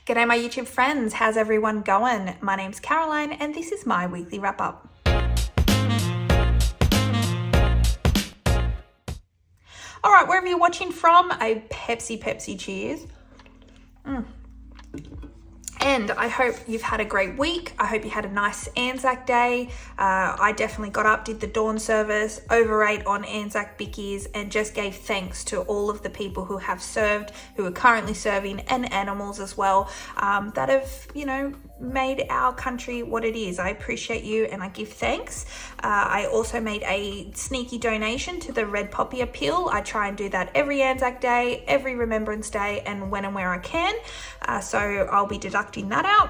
G'day my YouTube friends, how's everyone going? My name's Caroline and this is my weekly wrap up. Alright, wherever you're watching from, a Pepsi cheers. And I hope you've had a great week. I hope you had a nice Anzac Day. I definitely got up, did the dawn service, overate on Anzac bickies, and just gave thanks to all of the people who have served, who are currently serving, and animals as well, that have, made our country what it is. I appreciate you and I give thanks. I also made a sneaky donation to the Red Poppy Appeal. I try and do that every Anzac Day, every Remembrance Day, and when and where I can. So I'll be deducting that out.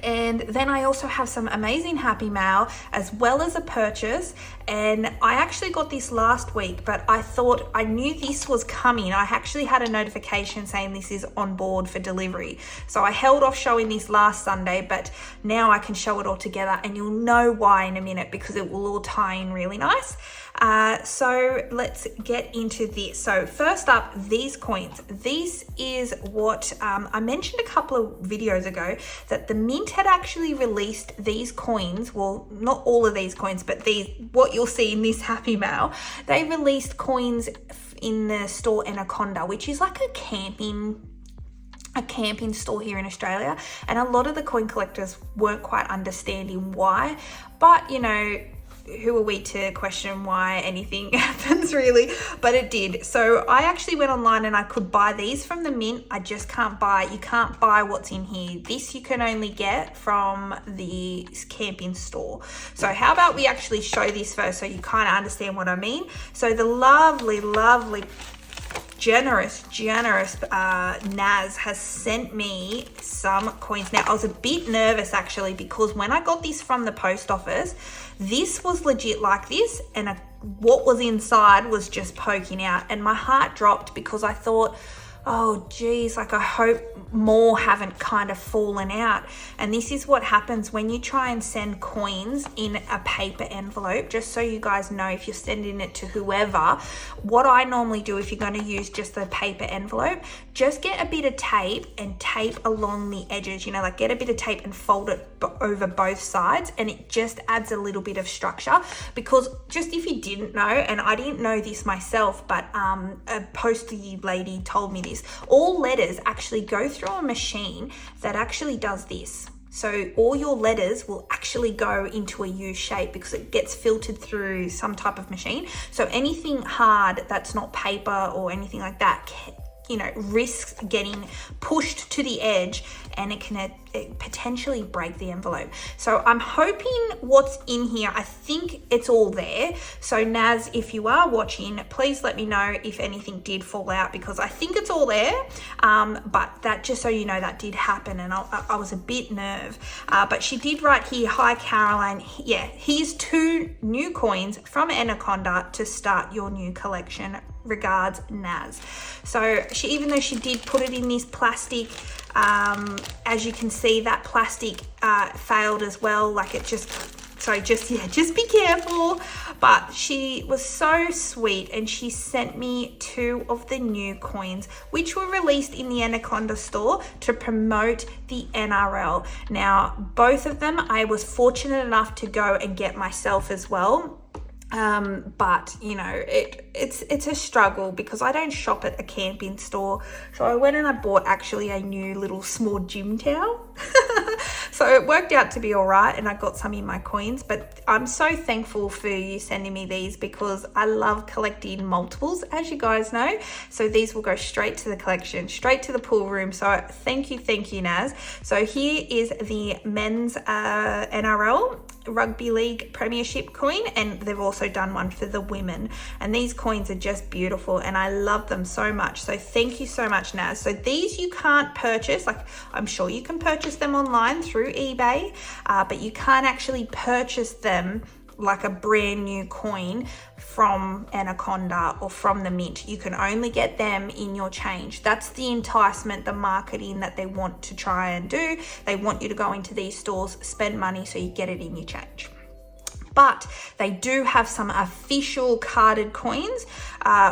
And then I also have some amazing happy mail as well as a purchase. And I actually got this last week, but I thought I knew this was coming. I actually had a notification saying this is on board for delivery. So I held off showing this last Sunday, but now I can show it all together and you'll know why in a minute because it will all tie in really nice. So let's get into this. So first up, these coins. This is what I mentioned a couple of videos ago that the Mint had actually released these coins. Well, not all of these coins, but what you'll see in this happy mail. They released coins in the store Anaconda, which is like a camping store here in Australia, and a lot of the coin collectors weren't quite understanding why, but who are we to question why anything happens really, but it did. So I actually went online and I could buy these from the Mint. You can't buy what's in here. This you can only get from the camping store. So how about we actually show this first so you kind of understand what I mean. So the lovely generous Naz has sent me some coins. Now I was a bit nervous actually because when I got this from the post office, this was legit like this, and what was inside was just poking out, and my heart dropped because I thought, oh geez, I hope more haven't kind of fallen out. And this is what happens when you try and send coins in a paper envelope. Just so you guys know, if you're sending it to whoever, what I normally do if you're going to use just the paper envelope, just get a bit of tape and tape along the edges, get a bit of tape and fold it over both sides, and it just adds a little bit of structure. Because just if you didn't know, and I didn't know this myself, but a postie lady told me this, all letters actually go through a machine that actually does this. So all your letters will actually go into a U shape because it gets filtered through some type of machine. So anything hard that's not paper or anything like that, risks getting pushed to the edge, and it can potentially break the envelope. So I'm hoping what's in here, I think it's all there. So Naz, if you are watching, please let me know if anything did fall out, because I think it's all there. But that, just so you know, that did happen, and I was a bit nervous. But she did write here, hi Caroline, yeah, here's 2 new coins from Anaconda to start your new collection. Regards, Naz. So even though she did put it in this plastic, as you can see, that plastic failed as well. Just be careful. But she was so sweet and she sent me 2 of the new coins, which were released in the Anaconda store to promote the NRL. Now, both of them I was fortunate enough to go and get myself as well. But it's a struggle because I don't shop at a camping store. So I went and I bought actually a new little small gym towel. So it worked out to be all right, and I got some in my coins. But I'm so thankful for you sending me these because I love collecting multiples, as you guys know. So these will go straight to the collection, straight to the pool room. So thank you, Naz. So here is the men's NRL Rugby League Premiership coin, and they've also done one for the women, and these coins are just beautiful and I love them so much. So thank you so much, Naz. So these you can't purchase, I'm sure you can purchase them online through eBay, but you can't actually purchase them like a brand new coin from Anaconda or from the Mint. You can only get them in your change. That's the enticement, the marketing that they want to try and do. They want you to go into these stores, spend money so you get it in your change. But they do have some official carded coins.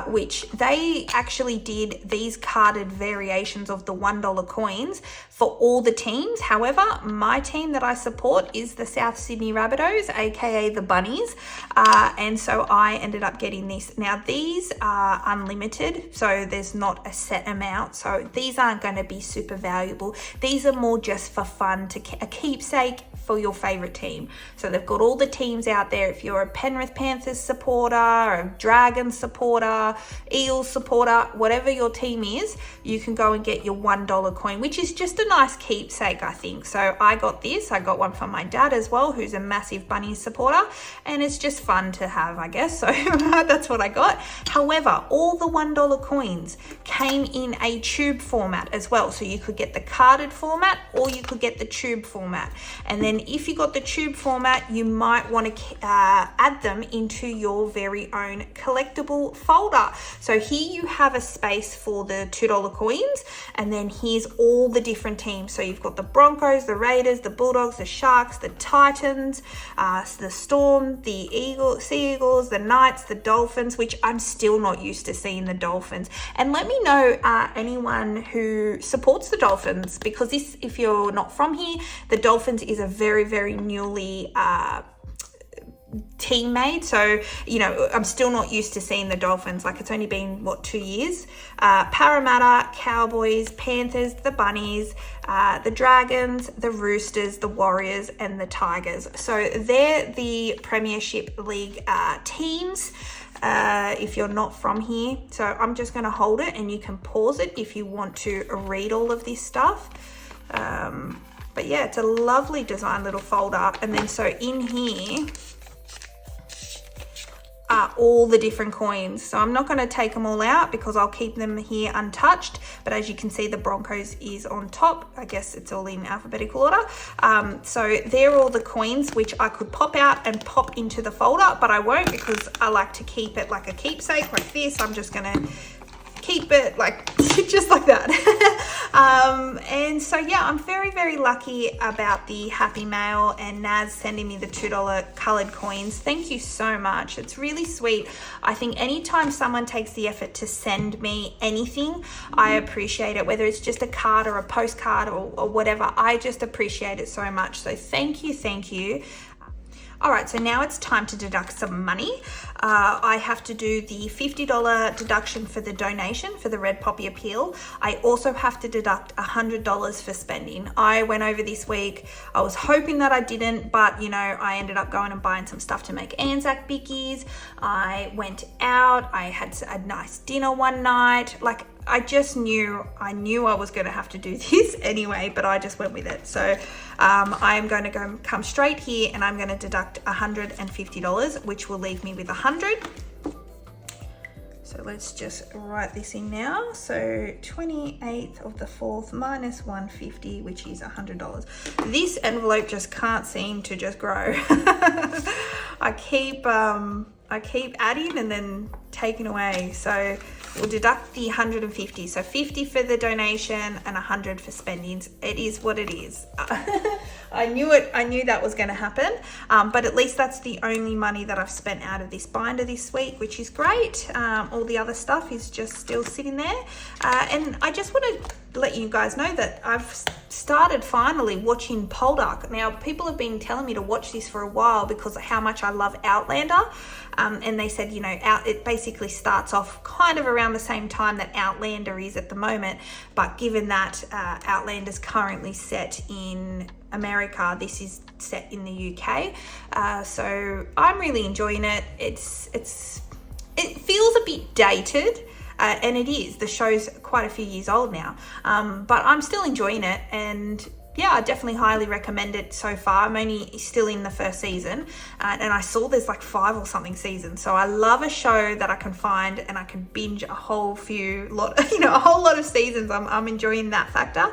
which they actually did these carded variations of the $1 coins for all the teams. However, my team that I support is the South Sydney Rabbitohs, aka the Bunnies, and so I ended up getting this. Now these are unlimited, so there's not a set amount, so these aren't going to be super valuable. These are more just for fun, a keepsake for your favorite team. So they've got all the teams out there. If you're a Penrith Panthers supporter, a Dragons supporter, Eels supporter, whatever your team is, you can go and get your $1 coin, which is just a nice keepsake, I think. So I got this. I got one from my dad as well, who's a massive Bunnies supporter, and it's just fun to have, I guess. So that's what I got. However, all the $1 coins came in a tube format as well. So you could get the carded format or you could get the tube format. And then if you got the tube format, you might want to add them into your very own collectible folder. So here you have a space for the $2 coins, and then here's all the different teams. So you've got the Broncos, the Raiders, the Bulldogs, the Sharks, the Titans, the Storm, the Sea Eagles, the Knights, the Dolphins, which I'm still not used to seeing the Dolphins. And let me know anyone who supports the Dolphins, because this, if you're not from here, the Dolphins is a very, very newly team made. So, you know, I'm still not used to seeing the Dolphins. Like, it's only been, what, 2 years? Parramatta, Cowboys, Panthers, the Bunnies, the Dragons, the Roosters, the Warriors, and the Tigers. So they're the Premiership League teams. If you're not from here. So I'm just going to hold it, and you can pause it if you want to read all of this stuff. But yeah, it's a lovely design little folder. And then so in here are all the different coins. So I'm not going to take them all out because I'll keep them here untouched. But as you can see, the Broncos is on top. I guess it's all in alphabetical order. So they're all the coins which I could pop out and pop into the folder, but I won't because I like to keep it like a keepsake like this. I'm just going to keep it like just like that. And so yeah, I'm very, very lucky about the Happy Mail and Naz sending me the $2 colored coins. Thank you so much. It's really sweet. I think anytime someone takes the effort to send me anything, I appreciate it, whether it's just a card or a postcard or whatever. I just appreciate it so much. So thank you, thank you. All right, so now it's time to deduct some money. I have to do the $50 deduction for the donation for the Red Poppy Appeal. I also have to deduct $100 for spending. I went over this week. I was hoping that I didn't, but you know, I ended up going and buying some stuff to make Anzac bickies. I went out. I had a nice dinner one night. Like, I just knew I was going to have to do this anyway, but I just went with it. So I am going to come straight here, and I'm going to deduct $150, which will leave me with $100. So let's just write this in now. So 28th of the 4th minus 150, which is $100. This envelope just can't seem to just grow. I keep adding and then taking away. So we'll deduct the 150. So 50 for the donation and 100 for spendings. It is what it is. I knew it. I knew that was going to happen. But at least that's the only money that I've spent out of this binder this week, which is great. All the other stuff is just still sitting there. And I just want to let you guys know that I've started finally watching Poldark. Now, people have been telling me to watch this for a while because of how much I love Outlander. And they said, you know, it basically starts off kind of around the same time that Outlander is at the moment. But given that Outlander's currently set in America, this is set in the UK. So I'm really enjoying it. It feels a bit dated. And it is. The show's quite a few years old now. But I'm still enjoying it. And yeah, I definitely highly recommend it so far. I'm only still in the first season. And I saw there's like 5 or something seasons. So I love a show that I can find and I can binge a whole lot of seasons. I'm enjoying that factor.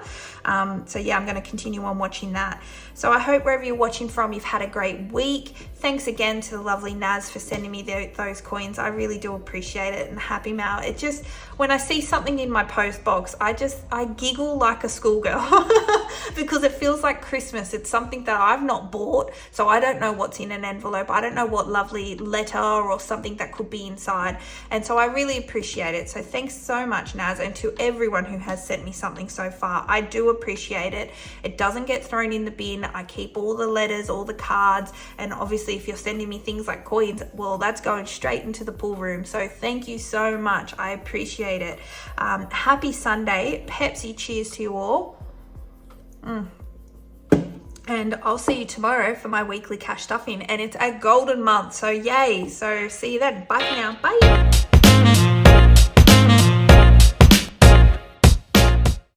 So yeah, I'm going to continue on watching that. So I hope wherever you're watching from, you've had a great week. Thanks again to the lovely Naz for sending me those coins. I really do appreciate it. And Happy Mail, it just, when I see something in my post box, I giggle like a schoolgirl. because it feels like Christmas. It's something that I've not bought, so I don't know what's in an envelope. I don't know what lovely letter or something that could be inside, and so I really appreciate it. So thanks so much, Naz, and to everyone who has sent me something so far. I do appreciate it. It doesn't get thrown in the bin. I keep all the letters, all the cards, and obviously if you're sending me things like coins, well, that's going straight into the pool room. So thank you so much. I appreciate it. Happy Sunday. Pepsi cheers to you all. And I'll see you tomorrow for my weekly cash stuffing, and it's a golden month, so yay. So see you then. Bye for now. Bye.